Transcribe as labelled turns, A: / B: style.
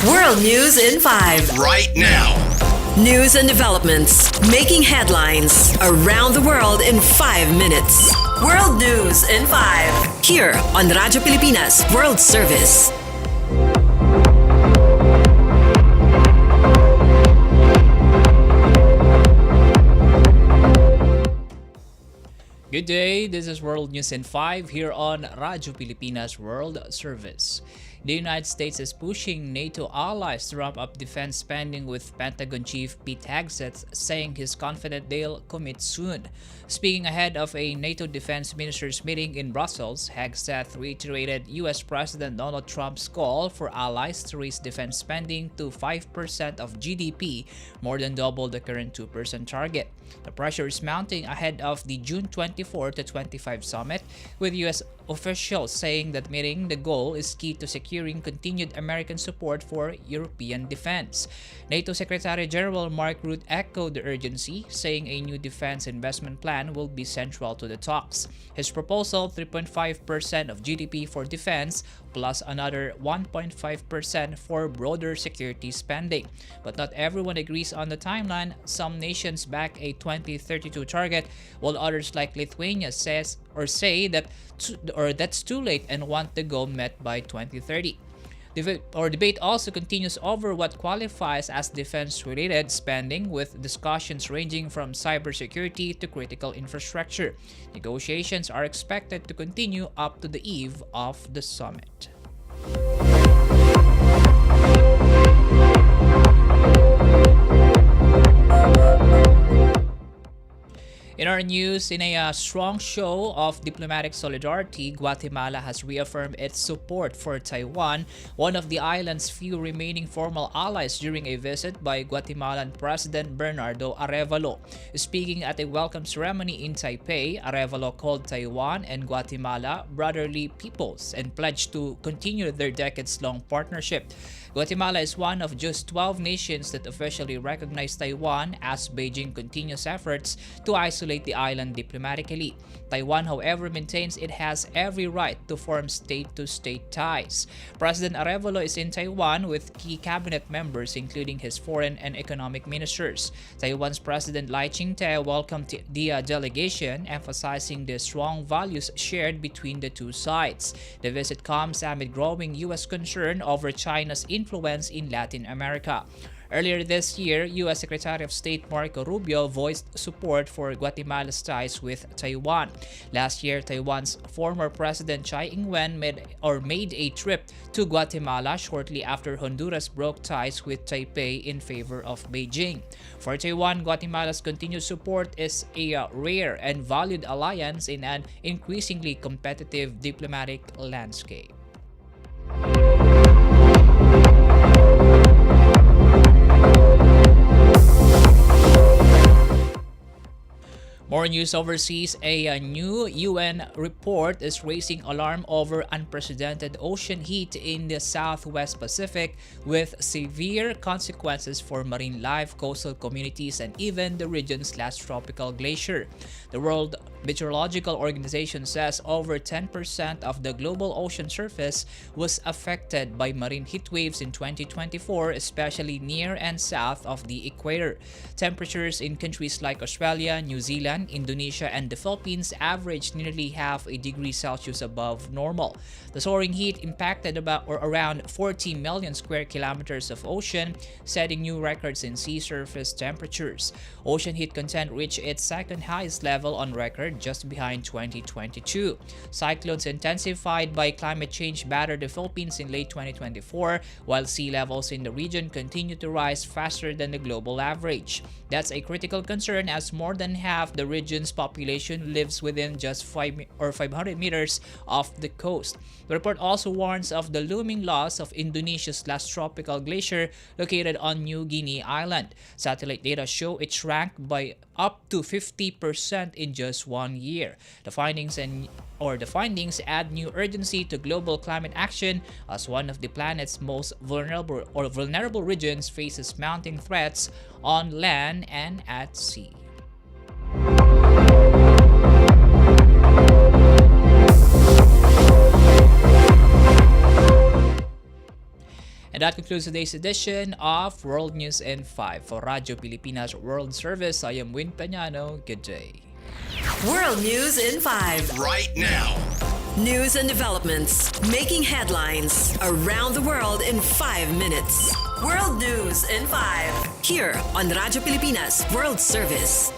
A: World News in 5.
B: Right now.
A: News and developments making headlines around the world in 5 minutes. World News in 5. Here on Radyo Pilipinas World Service.
C: Good day, this is World News in 5 here on Radyo Pilipinas World Service. The United States is pushing NATO allies to ramp up defense spending, with Pentagon Chief Pete Hegseth saying he's confident they'll commit soon. Speaking ahead of a NATO defense ministers meeting in Brussels, Hegseth reiterated U.S. President Donald Trump's call for allies to raise defense spending to 5% of GDP, more than double the current 2% target. The pressure is mounting ahead of the June 24 to 25 summit, with U.S. officials saying that meeting the goal is key to securing continued American support for European defense. NATO Secretary General Mark Rutte echoed the urgency, saying a new defense investment plan will be central to the talks. His proposal, 3.5% of GDP for defense, plus another 1.5% for broader security spending. But not everyone agrees on the timeline. Some nations back a 2032 target, while others like Lithuania say that that's too late and want the goal met by 2030. Debate also continues over what qualifies as defense-related spending, with discussions ranging from cybersecurity to critical infrastructure. Negotiations are expected to continue up to the eve of the summit. In our news, in a strong show of diplomatic solidarity, Guatemala has reaffirmed its support for Taiwan, one of the island's few remaining formal allies, during a visit by Guatemalan President Bernardo Arevalo. Speaking at a welcome ceremony in Taipei, Arevalo called Taiwan and Guatemala brotherly peoples and pledged to continue their decades-long partnership. Guatemala is one of just 12 nations that officially recognize Taiwan, as Beijing continues efforts to isolate the island diplomatically. Taiwan, however, maintains it has every right to form state-to-state ties. President Arevalo is in Taiwan with key cabinet members, including his foreign and economic ministers. Taiwan's President Lai Ching-te welcomed the delegation, emphasizing the strong values shared between the two sides. The visit comes amid growing U.S. concern over China's influence in Latin America. Earlier this year, U.S. Secretary of State Marco Rubio voiced support for Guatemala's ties with Taiwan. Last year, Taiwan's former President Tsai Ing-wen made a trip to Guatemala shortly after Honduras broke ties with Taipei in favor of Beijing. For Taiwan, Guatemala's continued support is a rare and valued alliance in an increasingly competitive diplomatic landscape. More news overseas. A new UN report is raising alarm over unprecedented ocean heat in the Southwest Pacific, with severe consequences for marine life, coastal communities, and even the region's last tropical glacier. The World Meteorological Organization says over 10% of the global ocean surface was affected by marine heat waves in 2024, especially near and south of the equator. Temperatures in countries like Australia, New Zealand, Indonesia, and the Philippines averaged nearly half a degree Celsius above normal. The soaring heat impacted around 40 million square kilometers of ocean, setting new records in sea surface temperatures. Ocean heat content reached its second highest level on record, just behind 2022. Cyclones intensified by climate change battered the Philippines in late 2024, while sea levels in the region continue to rise faster than the global average. That's a critical concern, as more than half the region's population lives within just 500 meters off the coast. The report also warns of the looming loss of Indonesia's last tropical glacier, located on New Guinea Island. Satellite data show it shrank by up to 50% in just 1 year. The findings add new urgency to global climate action, as one of the planet's most vulnerable regions faces mounting threats on land and at sea. And that concludes today's edition of World News in 5. For Radyo Pilipinas World Service, I am Win Peñano. Good day.
A: World News in 5.
B: Right now.
A: News and developments making headlines around the world in 5 minutes. World News in 5. Here on Radyo Pilipinas World Service.